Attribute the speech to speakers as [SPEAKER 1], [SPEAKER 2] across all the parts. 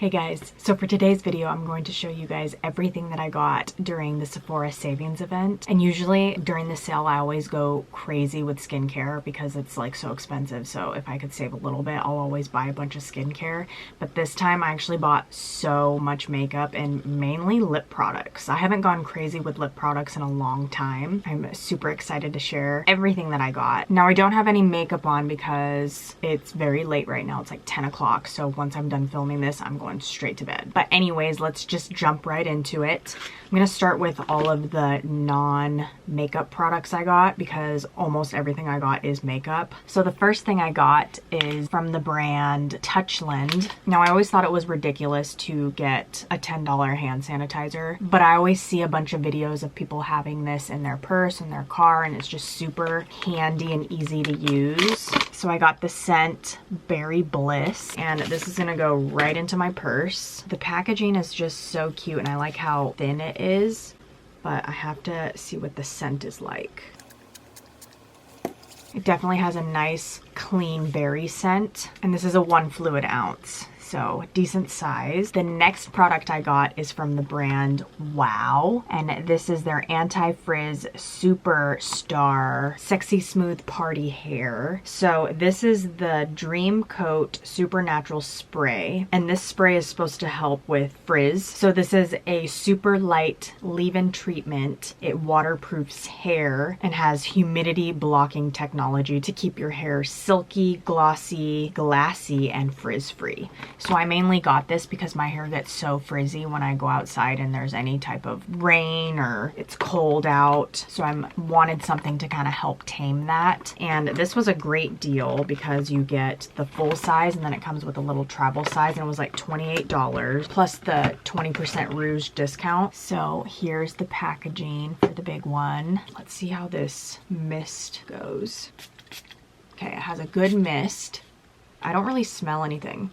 [SPEAKER 1] Hey guys, so for today's video, I'm going to show you guys everything that I got during the Sephora savings event. And usually during the sale, I always go crazy with skincare because it's like so expensive. So if I could save a little bit, I'll always buy a bunch of skincare. But this time I actually bought so much makeup and mainly lip products. I haven't gone crazy with lip products in a long time. I'm super excited to share everything that I got. Now I don't have any makeup on because it's very late right now. It's like 10 o'clock. So once I'm done filming this, I'm going straight to bed. But anyways, let's just jump right into it. I'm gonna start with all of the non-makeup products I got because almost everything I got is makeup. So the first thing I got is from the brand Touchland. Now I always thought it was ridiculous to get a $10 hand sanitizer, but I always see a bunch of videos of people having this in their purse, in their car, and it's just super handy and easy to use. So I got the scent Berry Bliss, and this is gonna go right into my purse. The packaging is just so cute, and I like how thin it is, but I have to see what the scent is like. It definitely has a nice, clean berry scent, and this is a 1 fluid ounce. So decent size. The next product I got is from the brand Wow, and this is their anti-frizz superstar sexy smooth party hair. So this is the Dream Coat Supernatural Spray, and this spray is supposed to help with frizz. So this is a super light leave-in treatment. It waterproofs hair and has humidity blocking technology to keep your hair silky, glossy, glassy, and frizz-free. So I mainly got this because my hair gets so frizzy when I go outside and there's any type of rain or it's cold out. So I wanted something to kind of help tame that. And this was a great deal because you get the full size and then it comes with a little travel size, and it was like $28 plus the 20% Rouge discount. So here's the packaging for the big one. Let's see how this mist goes. Okay, it has a good mist. I don't really smell anything.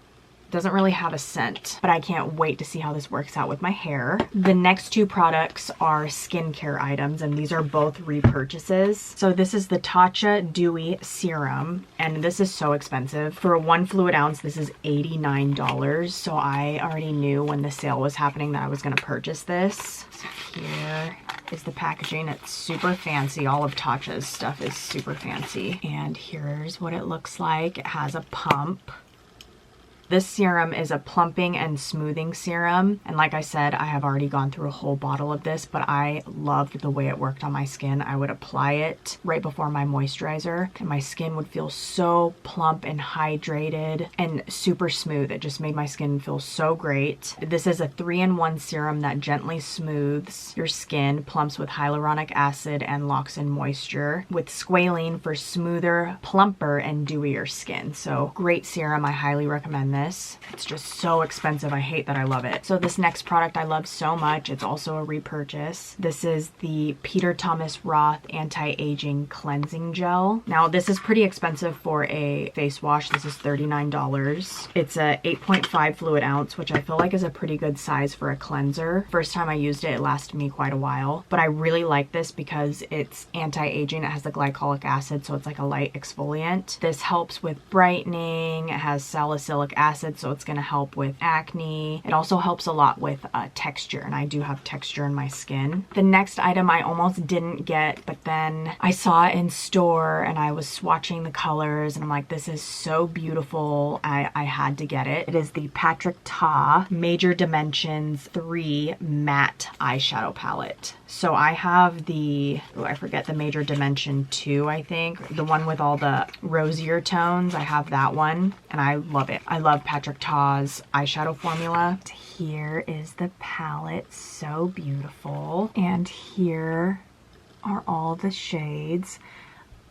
[SPEAKER 1] Doesn't really have a scent, but I can't wait to see how this works out with my hair. The next two products are skincare items, and these are both repurchases. So this is the Tatcha Dewy Serum, and this is so expensive. For a 1 fluid ounce, this is $89. So I already knew when the sale was happening that I was gonna purchase this. So here is the packaging. It's super fancy. All of Tatcha's stuff is super fancy. And here's what it looks like. It has a pump. This serum is a plumping and smoothing serum, and like I said, I have already gone through a whole bottle of this, but I loved the way it worked on my skin. I would apply it right before my moisturizer, and my skin would feel so plump and hydrated and super smooth. It just made my skin feel so great. This is a 3-in-1 serum that gently smooths your skin, plumps with hyaluronic acid, and locks in moisture, with squalene for smoother, plumper, and dewier skin. So great serum. I highly recommend this. It's just so expensive. I hate that I love it. So this next product I love so much. It's also a repurchase. This is the Peter Thomas Roth Anti-Aging Cleansing Gel. Now this is pretty expensive for a face wash. This is $39. It's a 8.5 fluid ounce, which I feel like is a pretty good size for a cleanser. First time I used it, it lasted me quite a while, but I really like this because it's anti-aging. It has the glycolic acid, so it's like a light exfoliant. This helps with brightening. It has salicylic acid, so it's going to help with acne. It also helps a lot with texture, and I do have texture in my skin. The next item I almost didn't get, but then I saw it in store and I was swatching the colors and I'm like, this is so beautiful. I had to get it. It is the Patrick Ta Major Dimensions 3 Matte Eyeshadow Palette. So I have the, oh, I forget, the Major Dimension 2, I think. The one with all the rosier tones. I have that one and I love it. I love Patrick Ta's eyeshadow formula. Here is the palette. So beautiful. And here are all the shades.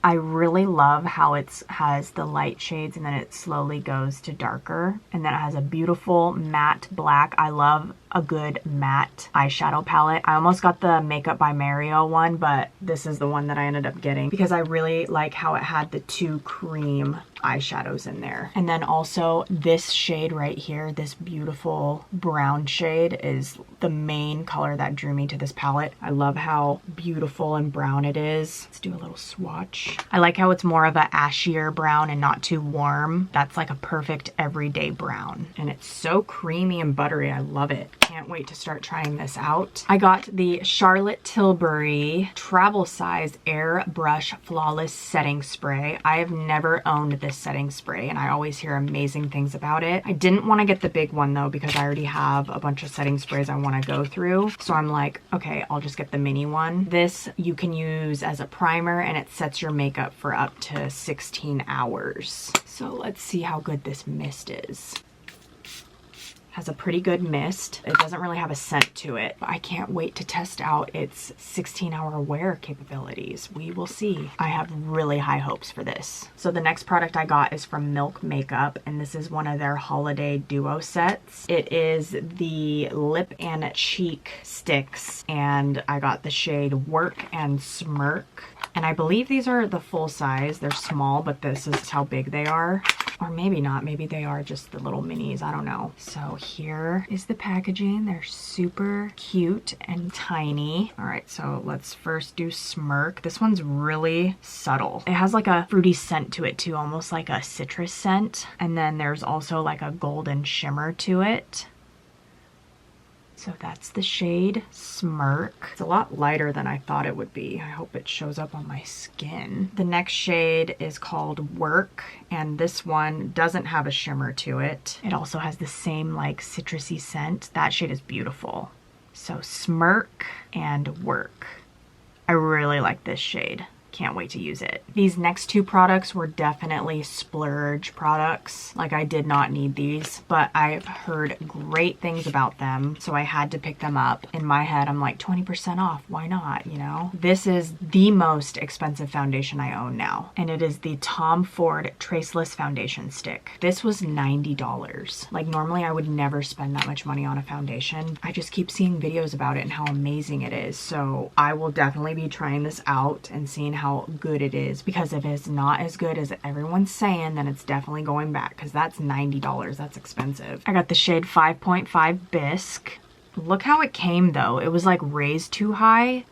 [SPEAKER 1] I really love how it has the light shades and then it slowly goes to darker. And then it has a beautiful matte black. I love a good matte eyeshadow palette. I almost got the Makeup by Mario one, but this is the one that I ended up getting because I really like how it had the 2 cream eyeshadows in there. And then also this shade right here, this beautiful brown shade, is the main color that drew me to this palette. I love how beautiful and brown it is. Let's do a little swatch. I like how it's more of a ashier brown and not too warm. That's like a perfect everyday brown. And it's so creamy and buttery. I love it. Can't wait to start trying this out. I got the Charlotte Tilbury travel size airbrush flawless setting spray. I have never owned this setting spray and I always hear amazing things about it. I didn't want to get the big one though because I already have a bunch of setting sprays I want to go through. So I'm like, okay, I'll just get the mini one. This you can use as a primer and it sets your makeup for up to 16 hours. So let's see how good this mist is. Has a pretty good mist. It doesn't really have a scent to it, but I can't wait to test out its 16-hour wear capabilities. We will see. I have really high hopes for this. So the next product I got is from Milk Makeup, and this is one of their holiday duo sets. It is the lip and cheek sticks, and I got the shade Work and Smirk. And I believe these are the full size. They're small, but this is how big they are. Or maybe not, maybe they are just the little minis, I don't know. So here is the packaging. They're super cute and tiny. All right, so let's first do Smirk. This one's really subtle. It has like a fruity scent to it too, almost like a citrus scent. And then there's also like a golden shimmer to it. So that's the shade Smirk. It's a lot lighter than I thought it would be. I hope it shows up on my skin. The next shade is called Work, and this one doesn't have a shimmer to it. It also has the same like citrusy scent. That shade is beautiful. So Smirk and Work. I really like this shade. Can't wait to use it. These next 2 products were definitely splurge products. Like I did not need these, but I've heard great things about them, so I had to pick them up. In my head, I'm like 20% off, why not, you know? This is the most expensive foundation I own now, and it is the Tom Ford Traceless Foundation Stick. This was $90. Like normally I would never spend that much money on a foundation. I just keep seeing videos about it and how amazing it is, so I will definitely be trying this out and seeing how good it is, because if it's not as good as everyone's saying, then it's definitely going back, because that's $90. That's expensive. I got the shade 5.5 Bisque. Look how it came though. It was like raised too high.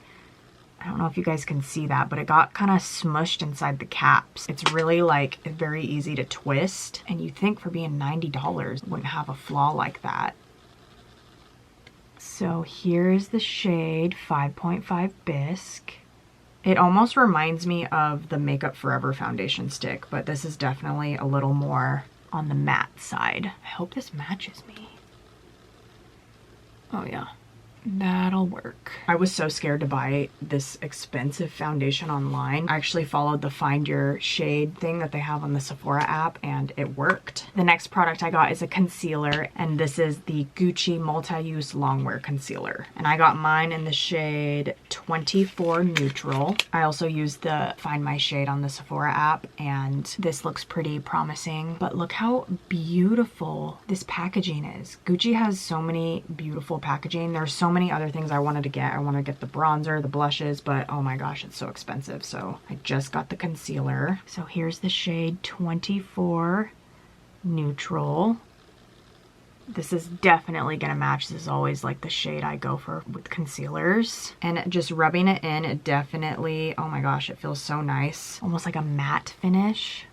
[SPEAKER 1] I don't know if you guys can see that, but it got kind of smushed inside the caps. It's really like very easy to twist, and you think for being $90 it wouldn't have a flaw like that. So here's the shade 5.5 Bisque. It almost reminds me of the Makeup Forever foundation stick, but this is definitely a little more on the matte side. I hope this matches me. Oh yeah, that'll work. I was so scared to buy this expensive foundation online. I actually followed the find your shade thing that they have on the Sephora app, and it worked. The next product I got is a concealer, and this is the Gucci Multi-Use Longwear Concealer. And I got mine in the shade 24 Neutral. I also used the Find My Shade on the Sephora app, and this looks pretty promising. But look how beautiful this packaging is. Gucci has so many beautiful packaging. There's so many other things I wanted to get. I want to get the bronzer, the blushes, but oh my gosh, it's so expensive. So I just got the concealer. So here's the shade 24 Neutral. This is definitely gonna match. This is always like the shade I go for with concealers. And just rubbing it in, it definitely, oh my gosh, it feels so nice. Almost like a matte finish.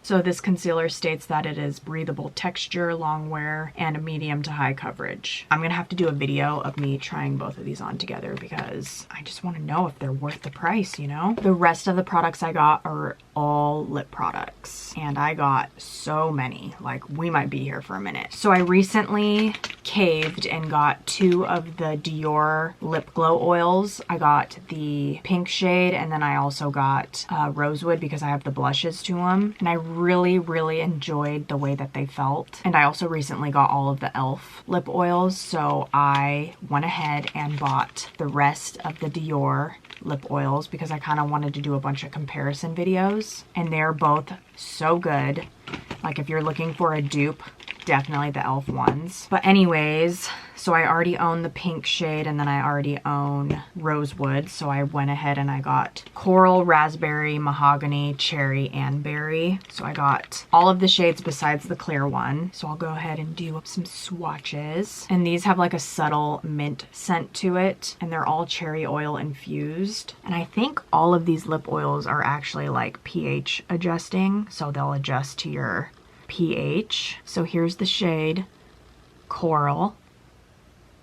[SPEAKER 1] So this concealer states that it is breathable texture, long wear, and a medium to high coverage. I'm gonna have to do a video of me trying both of these on together because I just wanna know if they're worth the price, you know? The rest of the products I got are all lip products, and I got so many, like we might be here for a minute. So I recently caved and got 2 of the Dior lip glow oils. I got the pink shade, and then I also got Rosewood because I have the blushes to them, and I really enjoyed the way that they felt. And I also recently got all of the e.l.f. lip oils, so I went ahead and bought the rest of the Dior lip oils because I kind of wanted to do a bunch of comparison videos, and they're both so good. Like if you're looking for a dupe definitely the e.l.f. ones. But anyways, so I already own the pink shade and then I already own rosewood. So I went ahead and I got coral, raspberry, mahogany, cherry, and berry. So I got all of the shades besides the clear one. So I'll go ahead and do some swatches. And these have like a subtle mint scent to it. And they're all cherry oil infused. And I think all of these lip oils are actually like pH adjusting. So they'll adjust to your pH. So here's the shade Coral.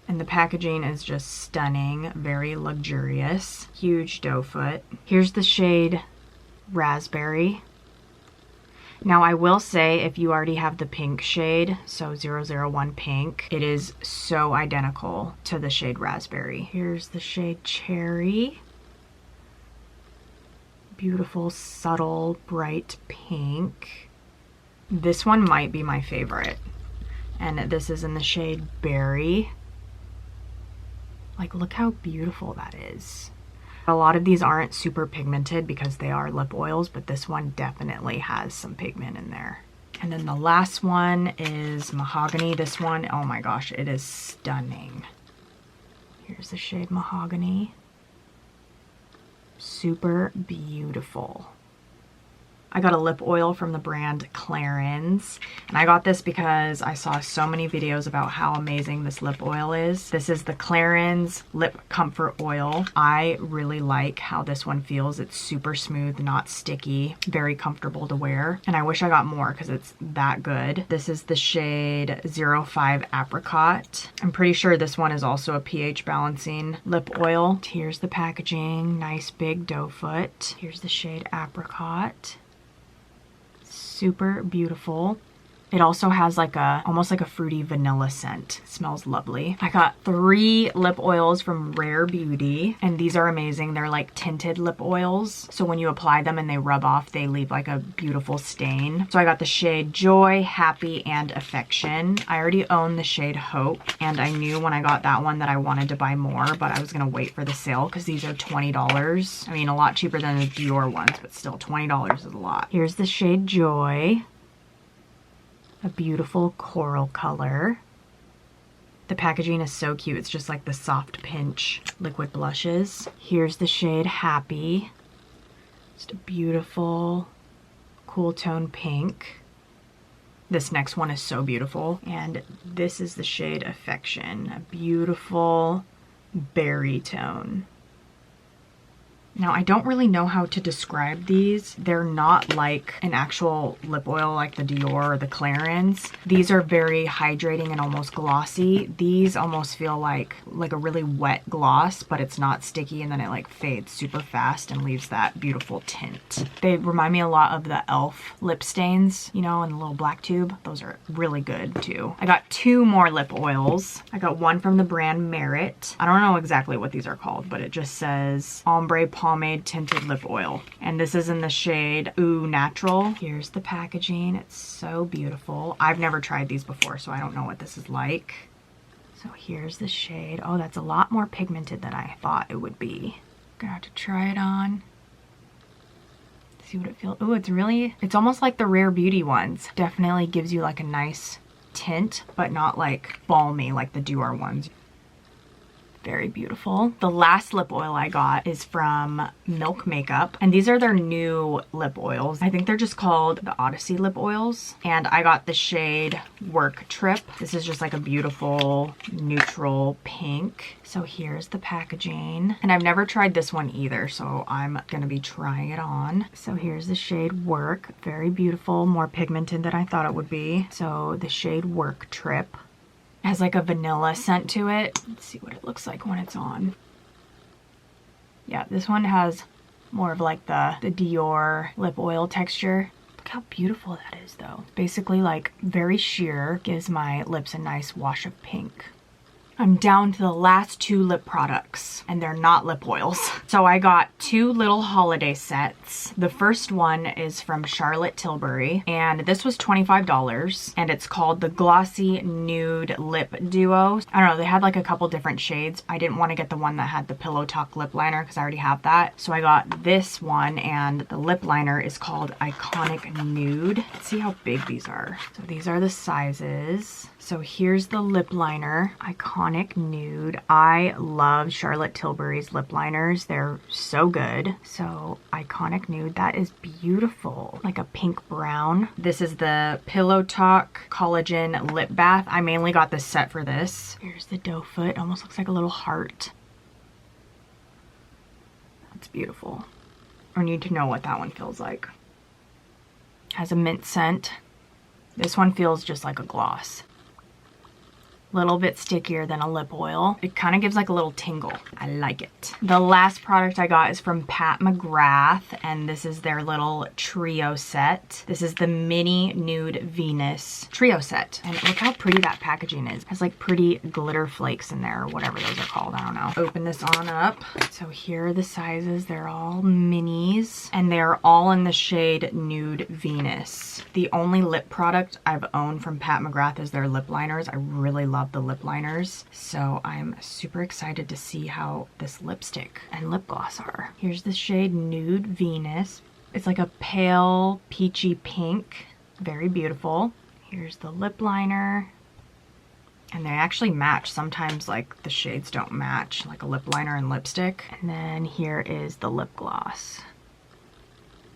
[SPEAKER 1] And the packaging is just stunning, very luxurious, huge doe foot. Here's the shade Raspberry. Now I will say, if you already have the pink shade, so 001 pink, it is so identical to the shade Raspberry. Here's the shade Cherry. Beautiful, subtle, bright pink. This one might be my favorite. And this is in the shade Berry. Like, look how beautiful that is. A lot of these aren't super pigmented because they are lip oils, but this one definitely has some pigment in there. And then the last one is Mahogany. This one, oh my gosh, it is stunning. Here's the shade Mahogany. Super beautiful. I got a lip oil from the brand Clarins, and I got this because I saw so many videos about how amazing this lip oil is. This is the Clarins Lip Comfort Oil. I really like how this one feels. It's super smooth, not sticky, very comfortable to wear, and I wish I got more because it's that good. This is the shade 05 Apricot. I'm pretty sure this one is also a pH balancing lip oil. Here's the packaging, nice big doe foot. Here's the shade Apricot. Super beautiful. It also has like almost like a fruity vanilla scent. It smells lovely. I got 3 lip oils from Rare Beauty, and these are amazing. They're like tinted lip oils. So when you apply them and they rub off, they leave like a beautiful stain. So I got the shade Joy, Happy, and Affection. I already own the shade Hope, and I knew when I got that one that I wanted to buy more, but I was gonna wait for the sale because these are $20. I mean, a lot cheaper than the Dior ones, but still $20 is a lot. Here's the shade Joy. A beautiful coral color. The packaging is so cute. It's just like the soft pinch liquid blushes. Here's the shade Happy. Just a beautiful cool tone pink. This next one is so beautiful. And this is the shade Affection. A beautiful berry tone. Now, I don't really know how to describe these. They're not like an actual lip oil like the Dior or the Clarins. These are very hydrating and almost glossy. These almost feel like a really wet gloss, but it's not sticky, and then it like fades super fast and leaves that beautiful tint. They remind me a lot of the e.l.f. lip stains, you know, in the little black tube. Those are really good too. I got 2 more lip oils. I got one from the brand Merit. I don't know exactly what these are called, but it just says Ombre Pomade Tinted Lip Oil. And this is in the shade Ooh Natural. Here's the packaging. It's so beautiful. I've never tried these before, so I don't know what this is like. So here's the shade. Oh, that's a lot more pigmented than I thought it would be. Gonna have to try it on. See what it feels. Oh, it's almost like the Rare Beauty ones. Definitely gives you like a nice tint, but not like balmy like the Dior ones. Very beautiful. The last lip oil I got is from Milk Makeup, and these are their new lip oils. I think they're just called the Odyssey lip oils, and I got the shade Work Trip. This is just like a beautiful neutral pink. So here's the packaging, and I've never tried this one either, so I'm gonna be trying it on. So here's the shade Work. Very beautiful, more pigmented than I thought it would be. So the shade Work Trip. It has like a vanilla scent to it. Let's see what it looks like when it's on. Yeah, this one has more of like the Dior lip oil texture. Look how beautiful that is though. Basically like very sheer, gives my lips a nice wash of pink. I'm down to the last 2 lip products, and they're not lip oils. So I got 2 little holiday sets. The first one is from Charlotte Tilbury, and this was $25, and it's called the Glossy Nude Lip Duo. I don't know, they had like a couple different shades. I didn't want to get the one that had the Pillow Talk lip liner because I already have that. So I got this one, and the lip liner is called Iconic Nude. Let's see how big these are. So these are the sizes. So here's the lip liner, Iconic Nude. I love Charlotte Tilbury's lip liners. They're so good. So Iconic Nude, that is beautiful. Like a pink brown. This is the Pillow Talk Collagen Lip Bath. I mainly got this set for this. Here's the doe foot. Almost looks like a little heart. That's beautiful. I need to know what that one feels like. Has a mint scent. This one feels just like a gloss. Little bit stickier than a lip oil. It kind of gives like a little tingle. I like it. The last product I got is from Pat McGrath, and this is their little trio set. This is the Mini Nude Venus trio set, and look how pretty that packaging is. It has like pretty glitter flakes in there, or whatever those are called. I don't know. Open this on up. So here are the sizes. They're all minis, and they're all in the shade Nude Venus. The only lip product I've owned from Pat McGrath is their lip liners. I really love the lip liners, so I'm super excited to see how this lipstick and lip gloss are. Here's the shade Nude Venus. It's like a pale peachy pink, very beautiful. Here's the lip liner, and they actually match. Sometimes like the shades don't match, like a lip liner and lipstick. And then here is the lip gloss,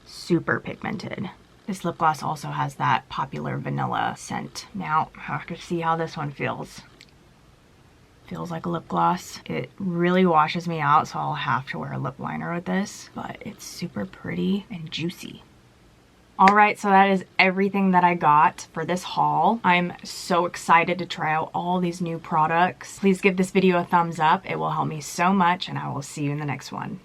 [SPEAKER 1] super pigmented. This lip gloss also has that popular vanilla scent. Now, I have to see how this one feels. Feels like a lip gloss. It really washes me out, so I'll have to wear a lip liner with this, but it's super pretty and juicy. All right, so that is everything that I got for this haul. I'm so excited to try out all these new products. Please give this video a thumbs up. It will help me so much, and I will see you in the next one.